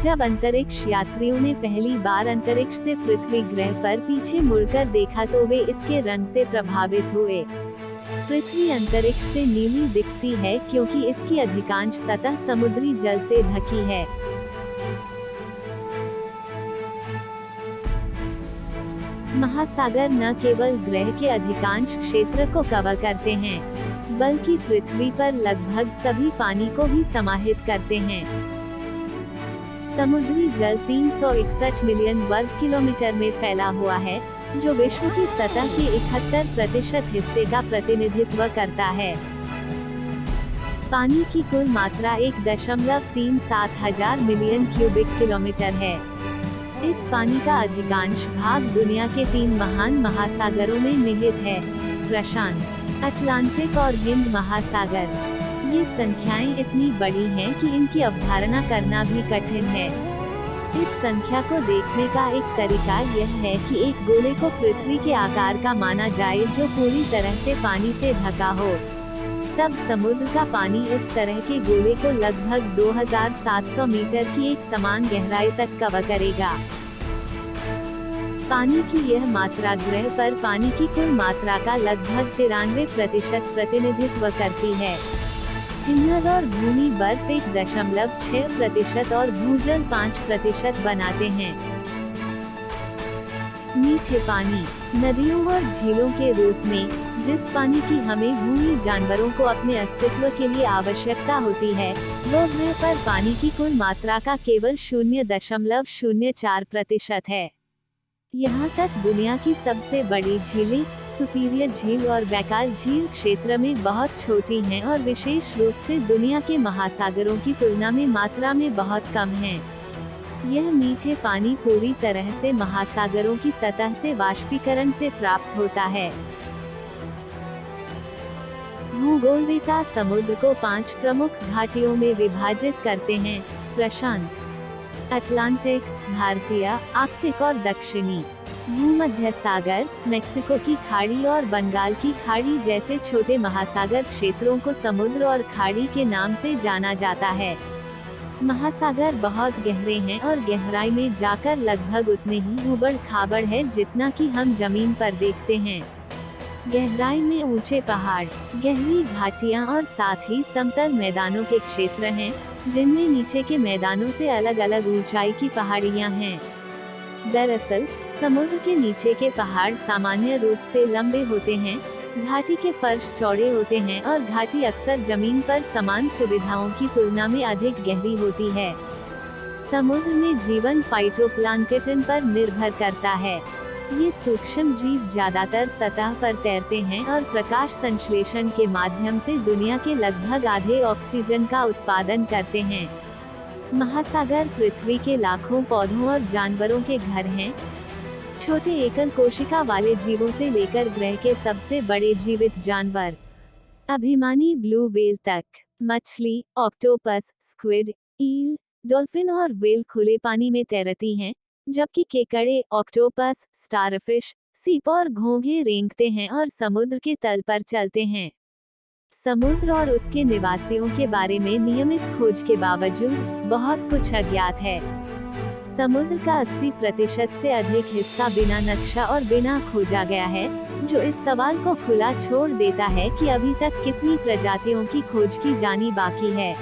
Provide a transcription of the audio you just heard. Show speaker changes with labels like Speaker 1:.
Speaker 1: जब अंतरिक्ष यात्रियों ने पहली बार अंतरिक्ष से पृथ्वी ग्रह पर पीछे मुड़कर देखा तो वे इसके रंग से प्रभावित हुए। पृथ्वी अंतरिक्ष से नीली दिखती है क्योंकि इसकी अधिकांश सतह समुद्री जल से ढकी है। महासागर न केवल ग्रह के अधिकांश क्षेत्र को कवर करते हैं, बल्कि पृथ्वी पर लगभग सभी पानी को भी समाहित करते हैं। समुद्री जल 361 मिलियन वर्ग किलोमीटर में फैला हुआ है, जो विश्व की सतह के 71% हिस्से का प्रतिनिधित्व करता है। पानी की कुल मात्रा 1.37 हजार मिलियन क्यूबिक किलोमीटर है। इस पानी का अधिकांश भाग दुनिया के 3 महान महासागरों में निहित है: प्रशांत, अटलांटिक और हिंद महासागर। ये संख्याएं इतनी बड़ी हैं कि इनकी अवधारणा करना भी कठिन है। इस संख्या को देखने का एक तरीका यह है कि एक गोले को पृथ्वी के आकार का माना जाए जो पूरी तरह से पानी से ढका हो। तब समुद्र का पानी इस तरह के गोले को लगभग 2700 मीटर की एक समान गहराई तक कवर करेगा। पानी की यह मात्रा ग्रह पर पानी की कुल मात्रा का लगभग 93% प्रतिनिधित्व करती है। हिमनद और भूमि बर्फ 1.6% और भूजल 5% बनाते हैं। मीठे पानी, नदियों और झीलों के रूप में, जिस पानी की हमें भूमि जानवरों को अपने अस्तित्व के लिए आवश्यकता होती है, वो ग्रह पर पानी की कुल मात्रा का केवल 0.04% है। यहाँ तक दुनिया की सबसे बड़ी झीलें, सुपीरियर झील और बैकाल झील क्षेत्र में बहुत छोटी हैं और विशेष रूप से दुनिया के महासागरों की तुलना में मात्रा में बहुत कम हैं। यह मीठे पानी पूरी तरह से महासागरों की सतह से वाष्पीकरण से प्राप्त होता है। भूगोलविदा समुद्र को 5 प्रमुख घाटियों में विभाजित करते हैं: प्रशांत, अटलांटिक, भारतीय, आर्कटिक और दक्षिणी। भूमध्य सागर, मेक्सिको की खाड़ी और बंगाल की खाड़ी जैसे छोटे महासागर क्षेत्रों को समुद्र और खाड़ी के नाम से जाना जाता है। महासागर बहुत गहरे हैं और गहराई में जाकर लगभग उतने ही उबड़-खाबड़ है जितना कि हम जमीन पर देखते हैं। गहराई में ऊंचे पहाड़, गहरी घाटियां और साथ ही समतल मैदानों के क्षेत्र हैं, जिनमें नीचे के मैदानों से अलग-अलग ऊंचाई की पहाड़ियां हैं। दरअसल समुद्र के नीचे के पहाड़ सामान्य रूप से लंबे होते हैं, घाटी के फर्श चौड़े होते हैं और घाटी अक्सर जमीन पर समान सुविधाओं की तुलना में अधिक गहरी होती है। समुद्र में जीवन फाइटोप्लैंक्टन पर निर्भर करता है। ये सूक्ष्म जीव ज्यादातर सतह पर तैरते हैं और प्रकाश संश्लेषण के माध्यम से दुनिया के लगभग आधे ऑक्सीजन का उत्पादन करते हैं। महासागर पृथ्वी के लाखों पौधों और जानवरों के घर हैं। छोटे एकल कोशिका वाले जीवों से लेकर ग्रह के सबसे बड़े जीवित जानवर, अभिमानी ब्लू व्हेल तक, मछली, ऑक्टोपस, स्क्विड, ईल, डॉल्फिन और व्हेल खुले पानी में तैरती हैं, जबकि केकड़े, ऑक्टोपस, स्टारफिश, सीप और घोंघे रेंगते हैं और समुद्र के तल पर चलते हैं। समुद्र और उसके निवासियों के बारे में नियमित खोज के बावजूद बहुत कुछ अज्ञात है। समुद्र का 80% से अधिक हिस्सा बिना नक्शा और बिना खोजा गया है, जो इस सवाल को खुला छोड़ देता है कि अभी तक कितनी प्रजातियों की खोज की जानी बाकी है।